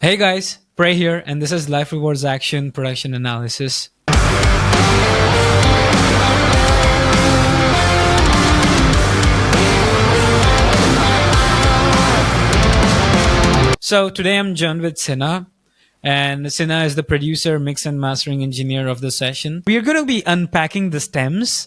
Hey guys, Prey here, and this is Life Rewards Action Production Analysis. So today I'm joined with Sina, and Sina is the producer, mix and mastering engineer of the session. We are going to be unpacking the stems,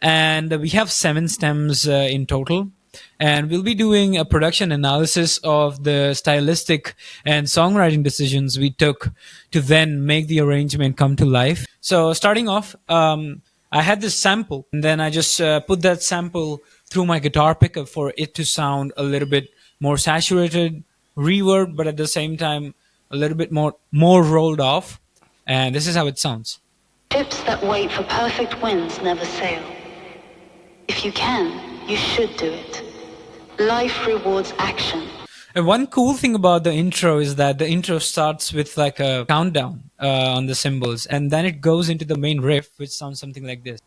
and we have 7 stems in total. And we'll be doing a production analysis of the stylistic and songwriting decisions we took to then make the arrangement come to life. So starting off, I had this sample, and then I just put that sample through my guitar pickup for it to sound a little bit more saturated, reverb, but at the same time a little bit more rolled off. And this is how it sounds. Ships that wait for perfect winds never sail. If you can, you should do it. Life rewards action. And one cool thing about the intro is that the intro starts with like a countdown on the cymbals, and then it goes into the main riff, which sounds something like this.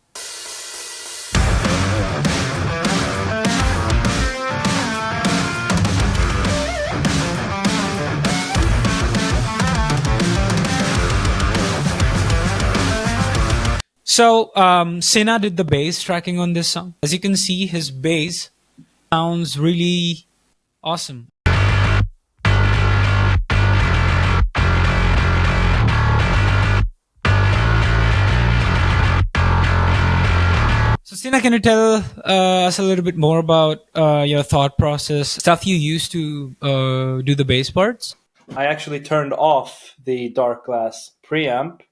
So Sina did the bass tracking on this song. As you can see, his bass sounds really awesome. So Sina, can you tell us a little bit more about your thought process, stuff you used to do the bass parts? I actually turned off the dark glass preamp.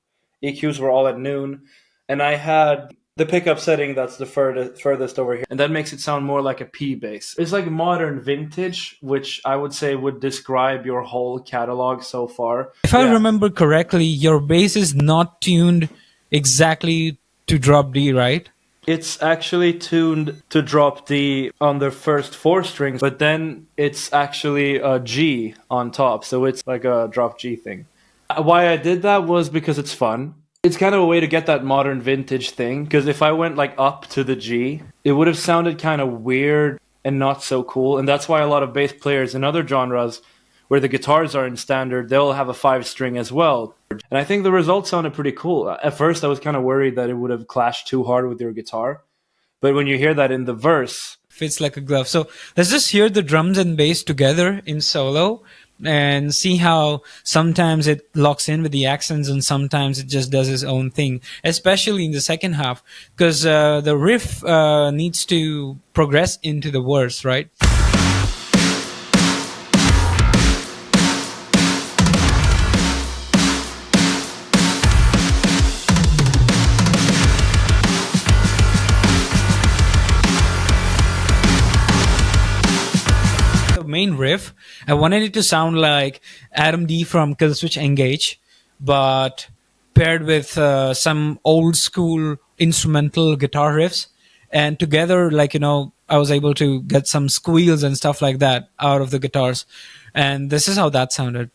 EQs were all at noon, and I had the pickup setting that's the furthest over here, and that makes it sound more like a P bass. It's like modern vintage, which I would say would describe your whole catalog so far. If I remember correctly, your bass is not tuned exactly to drop D, right? It's actually tuned to drop D on the first 4 strings, but then it's actually a G on top, so it's like a drop G thing. Why I did that was because it's fun. It's kind of a way to get that modern vintage thing, because if I went like up to the G, it would have sounded kind of weird and not so cool, and that's why a lot of bass players in other genres, where the guitars are in standard, they'll have a 5-string as well. And I think the result sounded pretty cool. At first I was kind of worried that it would have clashed too hard with your guitar, but when you hear that in the verse, fits like a glove. So let's just hear the drums and bass together in solo and see how sometimes it locks in with the accents and sometimes it just does its own thing, especially in the second half, because the riff needs to progress into the verse, right? Main riff, I wanted it to sound like Adam D from Killswitch Engage, but paired with some old school instrumental guitar riffs, and together, like, I was able to get some squeals and stuff like that out of the guitars, and this is how that sounded.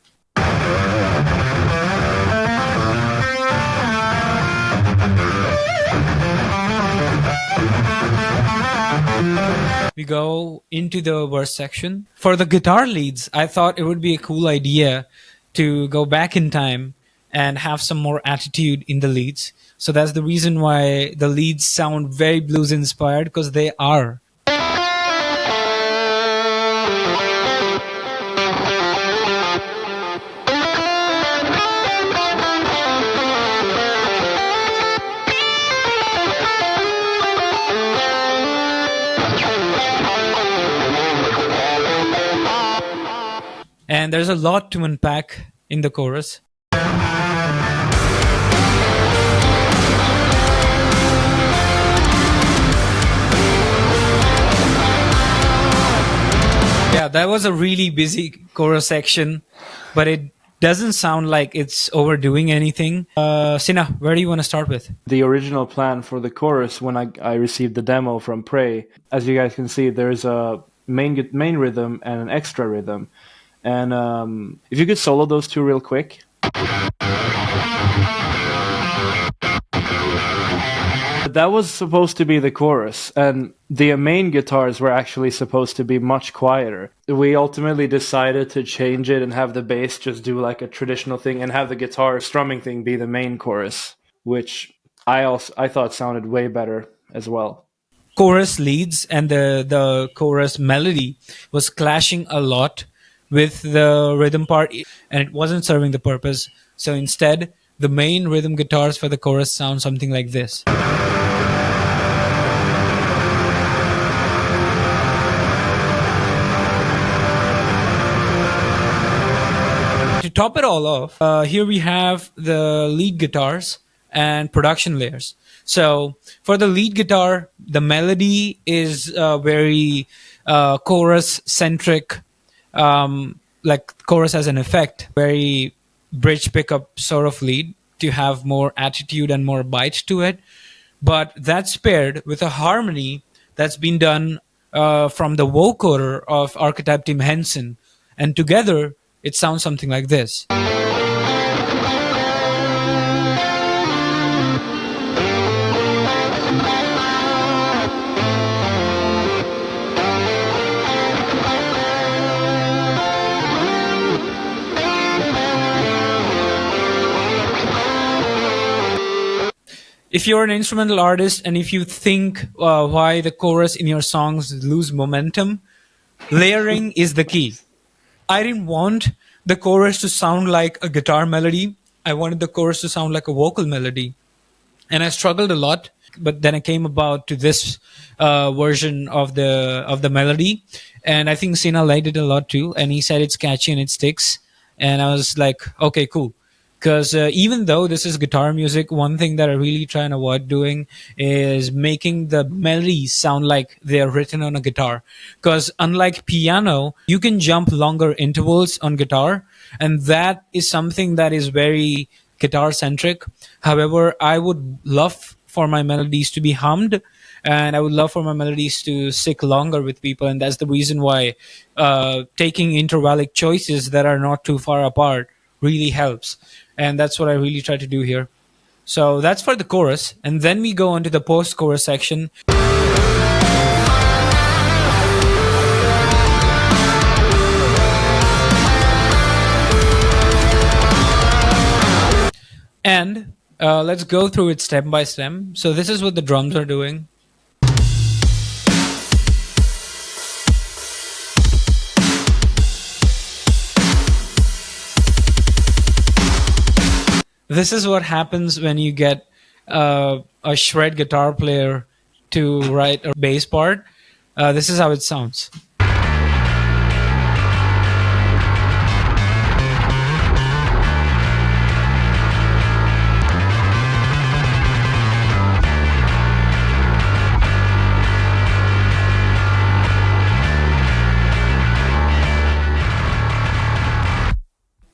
We go into the verse section. For the guitar leads, I thought it would be a cool idea to go back in time and have some more attitude in the leads. So that's the reason why the leads sound very blues inspired, because they are. And there's a lot to unpack in the chorus. Yeah, that was a really busy chorus section, but it doesn't sound like it's overdoing anything. Sina, where do you want to start with? the original plan for the chorus, when I received the demo from Prey, as you guys can see, there's a main rhythm and an extra rhythm. And if you could solo those two real quick. That was supposed to be the chorus, and the main guitars were actually supposed to be much quieter. We ultimately decided to change it and have the bass just do like a traditional thing and have the guitar strumming thing be the main chorus, which I thought sounded way better as well. Chorus leads and the chorus melody was clashing a lot with the rhythm part, and it wasn't serving the purpose. So instead, the main rhythm guitars for the chorus sound something like this. To top it all off, here we have the lead guitars and production layers. So for the lead guitar, the melody is very chorus centric, like chorus as an effect, very bridge pickup sort of lead to have more attitude and more bite to it. But that's paired with a harmony that's been done from the vocoder of archetype Tim Henson, and together it sounds something like this. If you're an instrumental artist and if you think why the chorus in your songs lose momentum, layering is the key. I didn't want the chorus to sound like a guitar melody. I wanted the chorus to sound like a vocal melody. And I struggled a lot, but then I came about to this version of the melody. And I think Sina liked it a lot too. And he said it's catchy and it sticks. And I was like, okay, cool. Because even though this is guitar music, one thing that I really try and avoid doing is making the melodies sound like they're written on a guitar. Because unlike piano, you can jump longer intervals on guitar, and that is something that is very guitar-centric. However, I would love for my melodies to be hummed, and I would love for my melodies to stick longer with people, and that's the reason why taking intervallic choices that are not too far apart really helps. And that's what I really try to do here. So that's for the chorus. And then we go on to the post-chorus section. And let's go through it step by step. So this is what the drums are doing. This is what happens when you get a shred guitar player to write a bass part. This is how it sounds.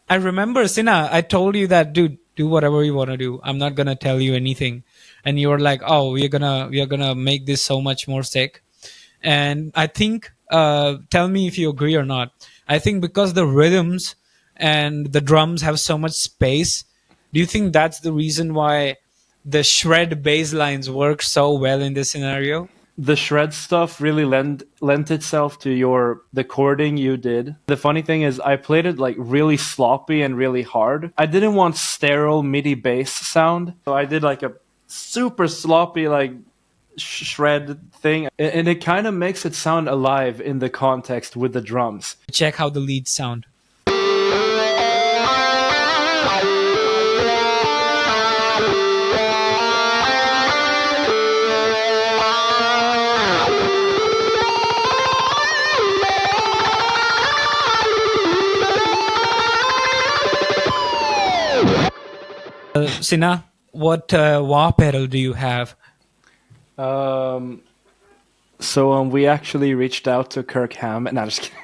I remember, Sina, I told you that, dude, do whatever you want to do. I'm not gonna tell you anything. And you were like, oh, we are gonna make this so much more sick. And I think, tell me if you agree or not. I think because the rhythms and the drums have so much space, do you think that's the reason why the shred bass lines work so well in this scenario? The shred stuff really lent itself to the chording you did. The funny thing is I played it like really sloppy and really hard. I didn't want sterile MIDI bass sound, so I did like a super sloppy like shred thing, and it kind of makes it sound alive in the context with the drums. Check how the leads sound. Sina, what wah pedal do you have? So we actually reached out to Kirk Hamm. No, just kidding.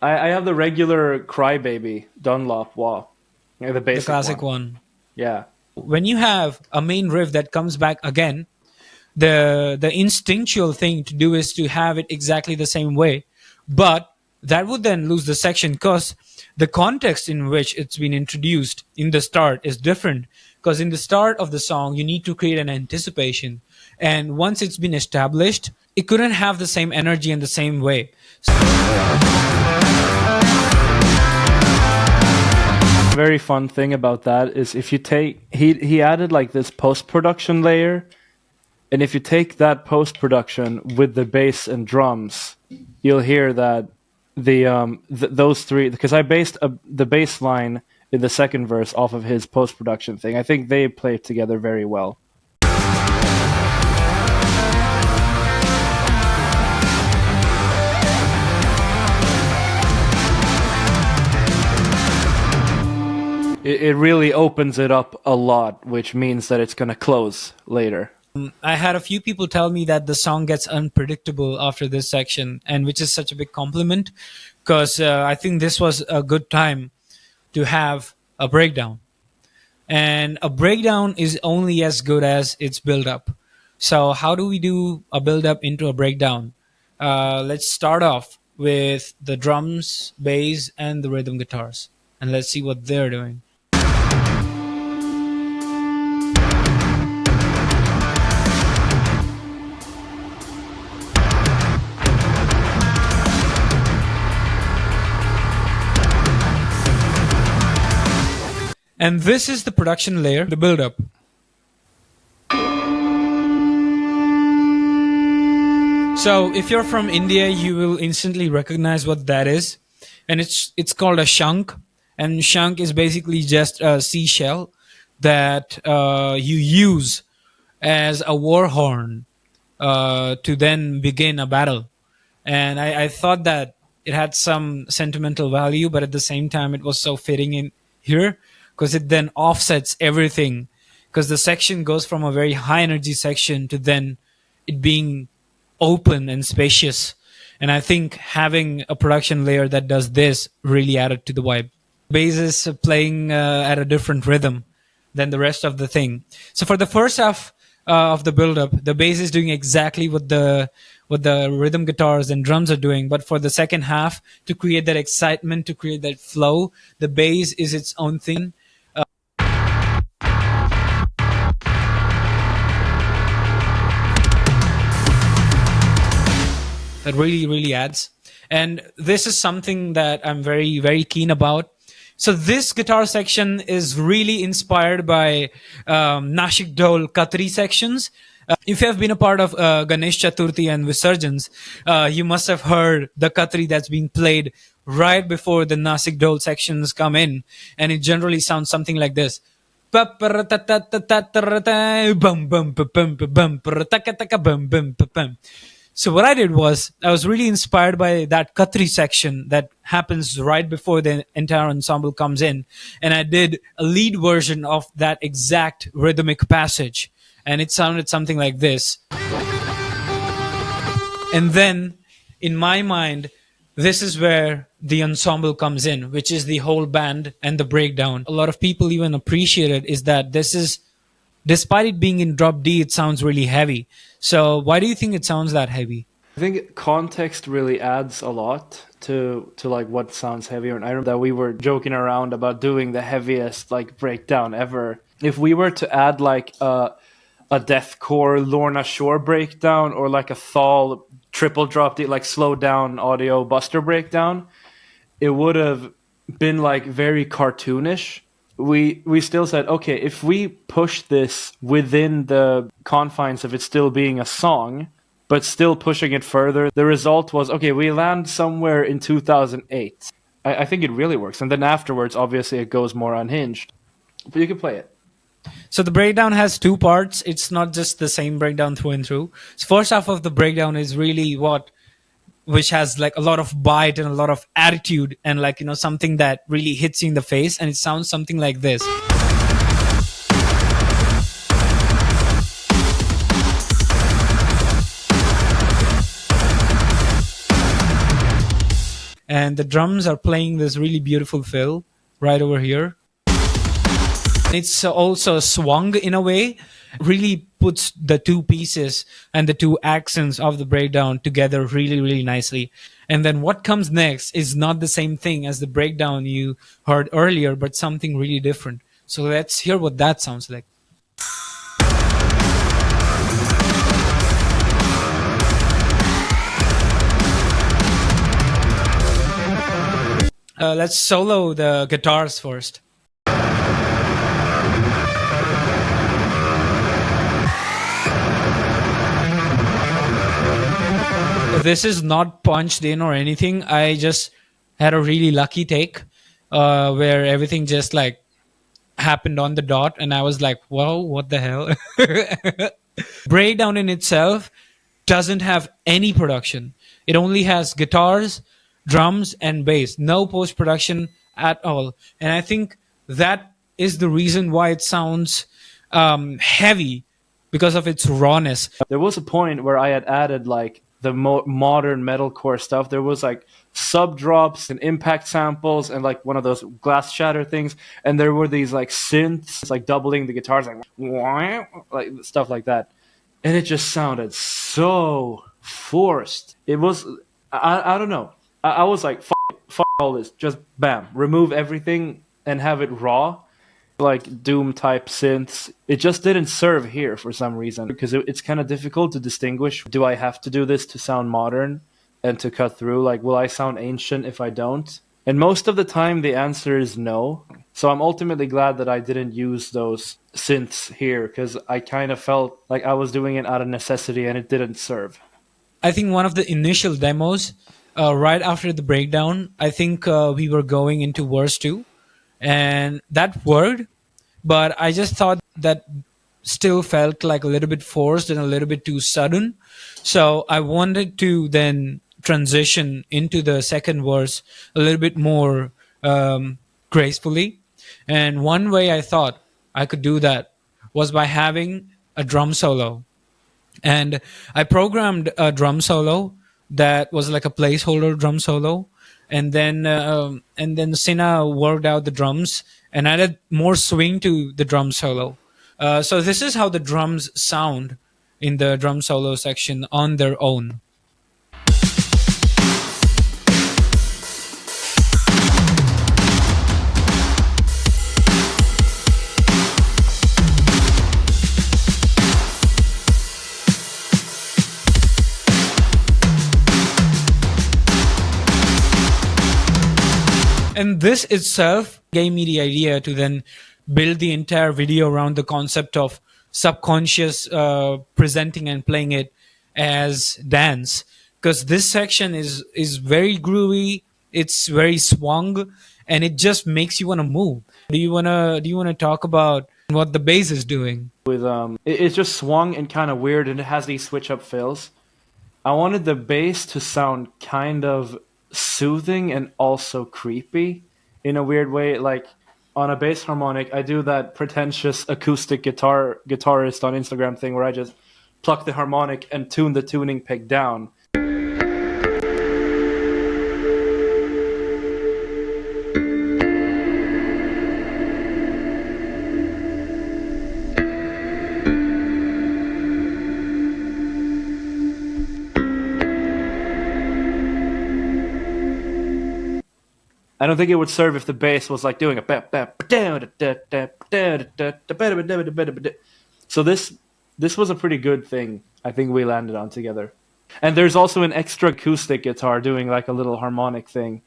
I have the regular Crybaby Dunlop wah, the basic The classic one. Yeah. When you have a main riff that comes back again, the instinctual thing to do is to have it exactly the same way, but that would then lose the section because the context in which it's been introduced in the start is different because in the start of the song, you need to create an anticipation. And once it's been established, it couldn't have the same energy in the same way. Very fun thing about that is if you take he added like this post-production layer, and if you take that post-production with the bass and drums, you'll hear that those three, because I based the bass line in the second verse off of his post-production thing. I think they play together very well. It really opens it up a lot, which means that it's going to close later. I had a few people tell me that the song gets unpredictable after this section, and which is such a big compliment, because I think this was a good time to have a breakdown. And a breakdown is only as good as its build-up. So how do we do a build-up into a breakdown? Let's start off with the drums, bass, and the rhythm guitars. And let's see what they're doing. And this is the production layer, the build-up. So if you're from India, you will instantly recognize what that is. And it's called a shank. And shank is basically just a seashell that you use as a war horn to then begin a battle. And I thought that it had some sentimental value, but at the same time, it was so fitting in here, because it then offsets everything, because the section goes from a very high energy section to then it being open and spacious. And I think having a production layer that does this really added to the vibe. Bass is playing at a different rhythm than the rest of the thing. So for the first half of the build-up, the bass is doing exactly what the rhythm guitars and drums are doing. But for the second half, to create that excitement, to create that flow, the bass is its own thing. That really, really adds. And this is something that I'm very, very keen about. So this guitar section is really inspired by Nashik Dhol Khatri sections. If you have been a part of Ganesh Chaturthi and Visarjans, you must have heard the Khatri that's being played right before the Nashik Dhol sections come in. And it generally sounds something like this. So what I did was, I was really inspired by that Khatri section that happens right before the entire ensemble comes in. And I did a lead version of that exact rhythmic passage. And it sounded something like this. And then, in my mind, this is where the ensemble comes in, which is the whole band and the breakdown. A lot of people even appreciate it, is that this is, despite it being in drop D, it sounds really heavy. So why do you think it sounds that heavy? I think context really adds a lot to like what sounds heavier. And I remember that we were joking around about doing the heaviest like breakdown ever. If we were to add like a deathcore Lorna Shore breakdown, or like a Thal triple drop D, like slow down audio Buster breakdown, it would have been like very cartoonish. We still said, okay, if we push this within the confines of it still being a song, but still pushing it further, the result was, okay, we land somewhere in 2008. I think it really works. And then afterwards, obviously, it goes more unhinged. But you can play it. So the breakdown has two parts. It's not just the same breakdown through and through. So first half of the breakdown is really which has like a lot of bite and a lot of attitude, and like, you know, something that really hits you in the face, and it sounds something like this. And the drums are playing this really beautiful fill right over here. It's also swung in a way, really puts the two pieces and the two accents of the breakdown together really, really nicely. And then what comes next is not the same thing as the breakdown you heard earlier, but something really different. So let's hear what that sounds like. Let's solo the guitars first. This is not punched in or anything. I just had a really lucky take where everything just like happened on the dot, and I was like, whoa, what the hell? Breakdown in itself doesn't have any production. It only has guitars, drums, and bass. No post production at all. And I think that is the reason why it sounds heavy, because of its rawness. There was a point where I had added like the modern metalcore stuff. There was like sub drops and impact samples and like one of those glass shatter things, and there were these like synths like doubling the guitars, like stuff like that, and it just sounded so forced. It was I don't know. I was like, fuck all this, just bam, remove everything and have it raw, like Doom type synths. It just didn't serve here for some reason, because it's kind of difficult to distinguish. Do I have to do this to sound modern and to cut through? Like, will I sound ancient if I don't? And most of the time the answer is no. So I'm ultimately glad that I didn't use those synths here, because I kind of felt like I was doing it out of necessity and it didn't serve. I think one of the initial demos, right after the breakdown, I think we were going into verse 2, and that worked, but I just thought that still felt like a little bit forced and a little bit too sudden. So I wanted to then transition into the second verse a little bit more gracefully. And one way I thought I could do that was by having a drum solo. And I programmed a drum solo that was like a placeholder drum solo, and then Sina worked out the drums and added more swing to the drum solo. So this is how the drums sound in the drum solo section on their own. And this itself gave me the idea to then build the entire video around the concept of subconscious presenting and playing it as dance, because this section is very groovy, it's very swung, and it just makes you want to move. Do you want to talk about what the bass is doing? With it's just swung and kind of weird, and it has these switch up fills. I wanted the bass to sound kind of soothing and also creepy in a weird way. Like on a bass harmonic, I do that pretentious acoustic guitarist on Instagram thing where I just pluck the harmonic and tune the tuning peg down. I don't think it would serve if the bass was like doing a so this was a pretty good thing I think we landed on together. And there's also an extra acoustic guitar doing like a little harmonic thing.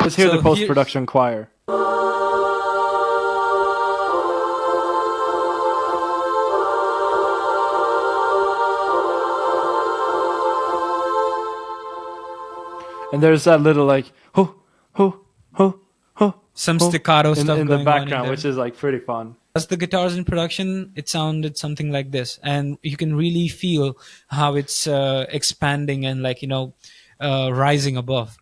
Let's hear the post-production choir. And there's that little like ho ho ho ho, some staccato stuff in going the background, on in which is like pretty fun. As the guitars in production, it sounded something like this, and you can really feel how it's expanding and like rising above.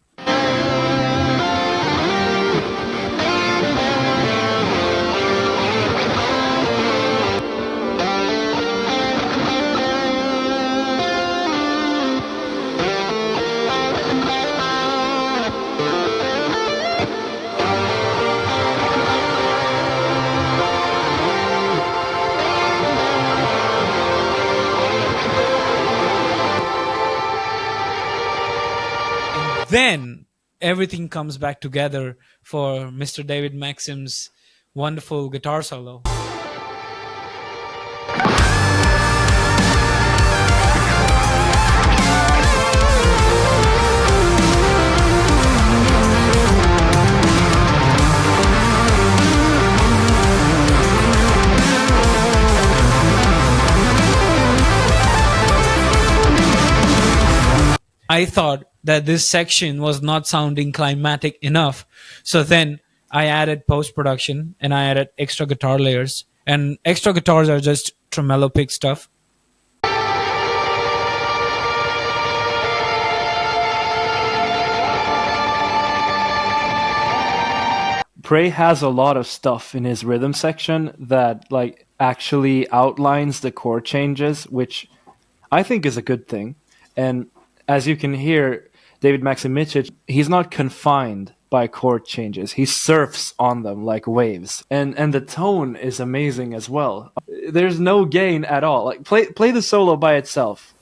then everything comes back together for Mr. David Maxim's wonderful guitar solo. I thought that this section was not sounding climatic enough. So then I added post-production and I added extra guitar layers. And extra guitars are just tremolo pick stuff. Prey has a lot of stuff in his rhythm section that like actually outlines the chord changes, which I think is a good thing. And as you can hear, David Maxim Micic, he's not confined by chord changes. He surfs on them like waves. And the tone is amazing as well. There's no gain at all. Like play the solo by itself.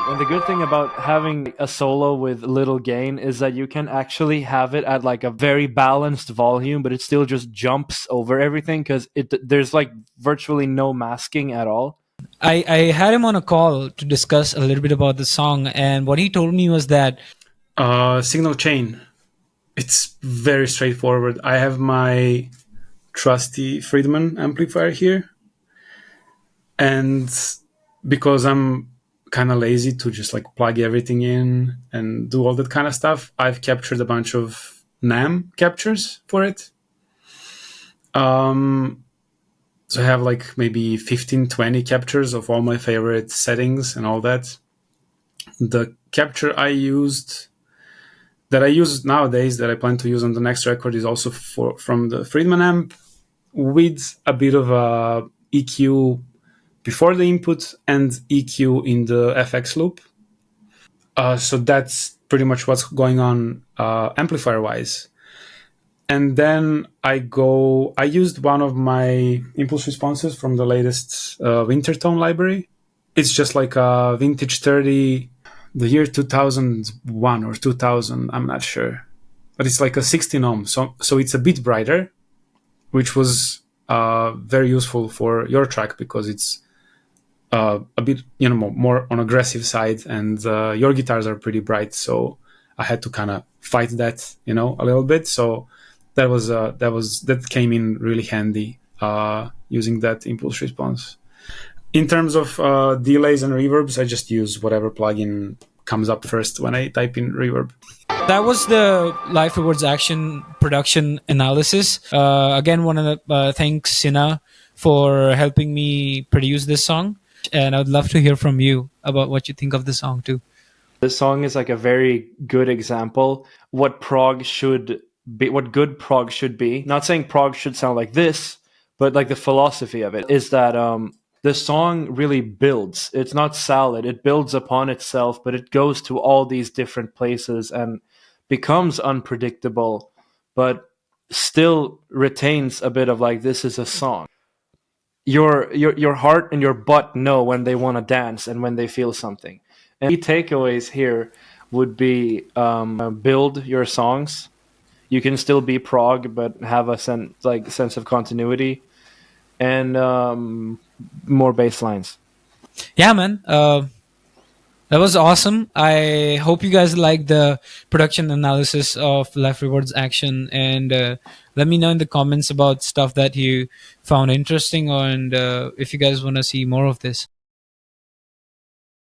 And the good thing about having a solo with little gain is that you can actually have it at like a very balanced volume, but it still just jumps over everything because there's like virtually no masking at all. I had him on a call to discuss a little bit about the song, and what he told me was that signal chain. It's very straightforward. I have my trusty Friedman amplifier here, and because I'm kind of lazy to just like plug everything in and do all that kind of stuff, I've captured a bunch of NAM captures for it. So I have like maybe 15, 20 captures of all my favorite settings and all that. The capture that I use nowadays, that I plan to use on the next record, is also from the Friedman amp with a bit of a EQ before the input and EQ in the FX loop. So that's pretty much what's going on amplifier-wise. And then I used one of my impulse responses from the latest Wintertone library. It's just like a vintage 30, the year 2001 or 2000, I'm not sure. But it's like a 16 ohm, so it's a bit brighter, which was very useful for your track because it's a bit, more on aggressive side, and your guitars are pretty bright, so I had to kind of fight that, a little bit. So that came in really handy using that impulse response. In terms of delays and reverbs, I just use whatever plugin comes up first when I type in reverb. that was the Life Rewards Action production analysis. Again, want to thank Sina for helping me produce this song. And I would love to hear from you about what you think of the song too. This song is like a very good example what prog should be, what good prog should be. Not saying prog should sound like this, but like the philosophy of it is that the song really builds. It's not salad. It builds upon itself, but it goes to all these different places and becomes unpredictable, but still retains a bit of like, this is a song. Your heart and your butt know when they want to dance and when they feel something. And key takeaways here would be build your songs. You can still be prog, but have a sense of continuity and more bass lines. Yeah, man. That was awesome. I hope you guys like the production analysis of Life Rewards Action, and let me know in the comments about stuff that you found interesting, and if you guys want to see more of this.